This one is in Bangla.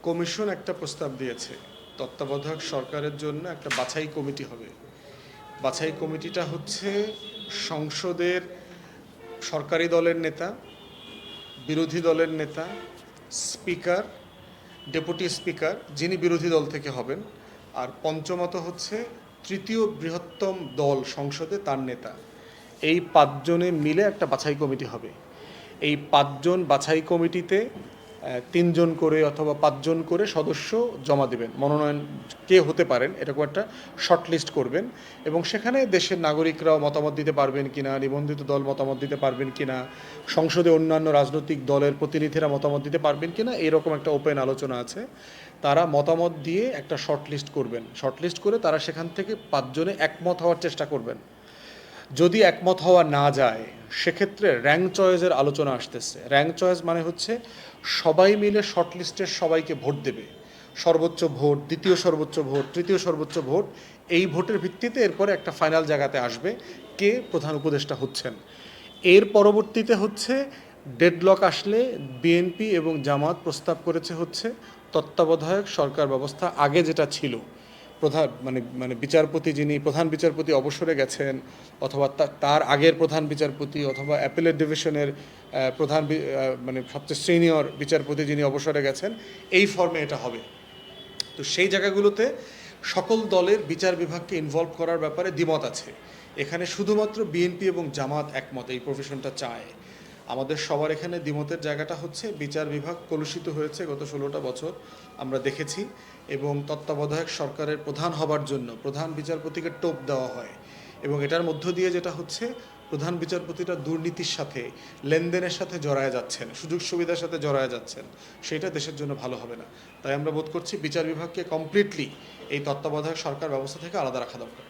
কমিশন একটা প্রস্তাব দিয়েছে, তত্ত্বাবধায়ক সরকারের জন্য একটা বাছাই কমিটি হবে। বাছাই কমিটিটা হচ্ছে সংসদের সরকারি দলের নেতা, বিরোধী দলের নেতা, স্পিকার, ডেপুটি স্পিকার যিনি বিরোধী দল থেকে হবেন, আর পঞ্চমত হচ্ছে তৃতীয় বৃহত্তম দল সংসদে তার নেতা। এই পাঁচজনে মিলে একটা বাছাই কমিটি হবে। এই পাঁচজন বাছাই কমিটিতে তিনজন করে অথবা পাঁচজন করে সদস্য জমা দেবেন, মনোনয়ন কে হতে পারেন এরকম একটা শর্ট লিস্ট করবেন, এবং সেখানে দেশের নাগরিকরাও মতামত দিতে পারবেন কিনা, নিবন্ধিত দল মতামত দিতে পারবেন কিনা, সংসদে অন্যান্য রাজনৈতিক দলের প্রতিনিধিরা মতামত দিতে পারবেন কিনা, এরকম একটা ওপেন আলোচনা আছে। তারা মতামত দিয়ে একটা শর্ট লিস্ট করবেন, শর্ট লিস্ট করে তারা সেখান থেকে পাঁচজনে একমত হওয়ার চেষ্টা করবেন। যদি একমত হওয়া না যায় সেক্ষেত্রে র্যাঙ্ক চয়েসের আলোচনা আসতেছে। র্যাঙ্ক চয়েস মানে হচ্ছে সবাই মিলে শর্টলিস্টের সবাইকে ভোট দেবে, সর্বোচ্চ ভোট, দ্বিতীয় সর্বোচ্চ ভোট, তৃতীয় সর্বোচ্চ ভোট, এই ভোটের ভিত্তিতে এরপরে একটা ফাইনাল জায়গাতে আসবে কে প্রধান উপদেষ্টা হচ্ছেন। এর পরবর্তীতে হচ্ছে ডেডলক আসলে বিএনপি এবং জামাত প্রস্তাব করেছে হচ্ছে তত্ত্বাবধায়ক সরকার ব্যবস্থা আগে যেটা ছিল, প্রধান মানে বিচারপতি যিনি প্রধান বিচারপতি অবসরে গেছেন, অথবা তার আগের প্রধান বিচারপতি, অথবা অ্যাপেলেট ডিভিশনের প্রধান মানে সবচেয়ে সিনিয়র বিচারপতি যিনি অবসরে গেছেন, এই ফর্মে এটা হবে। তো সেই জায়গাগুলোতে সকল দলের বিচার বিভাগকে ইনভলভ করার ব্যাপারে দ্বিমত আছে। এখানে শুধুমাত্র বিএনপি এবং জামাত একমত এই প্রফেশনটা চায়। আমাদের সবার এখানে দ্বিমতের জায়গাটা হচ্ছে বিচার বিভাগ কলুষিত হয়েছে গত 16টা বছর আমরা দেখেছি, এবং তত্ত্বাবধায়ক সরকারের প্রধান হবার জন্য প্রধান বিচারপতিকে টোপ দেওয়া হয়, এবং এটার মধ্য দিয়ে যেটা হচ্ছে প্রধান বিচারপতিরা দুর্নীতির সাথে, লেনদেনের সাথে জড়ায় যাচ্ছেন, সুযোগ সুবিধার সাথে জড়ায় যাচ্ছেন, সেটা দেশের জন্য ভালো হবে না। তাই আমরা বোধ করছি বিচার বিভাগকে কমপ্লিটলি এই তত্ত্বাবধায়ক সরকার ব্যবস্থা থেকে আলাদা রাখা দরকার।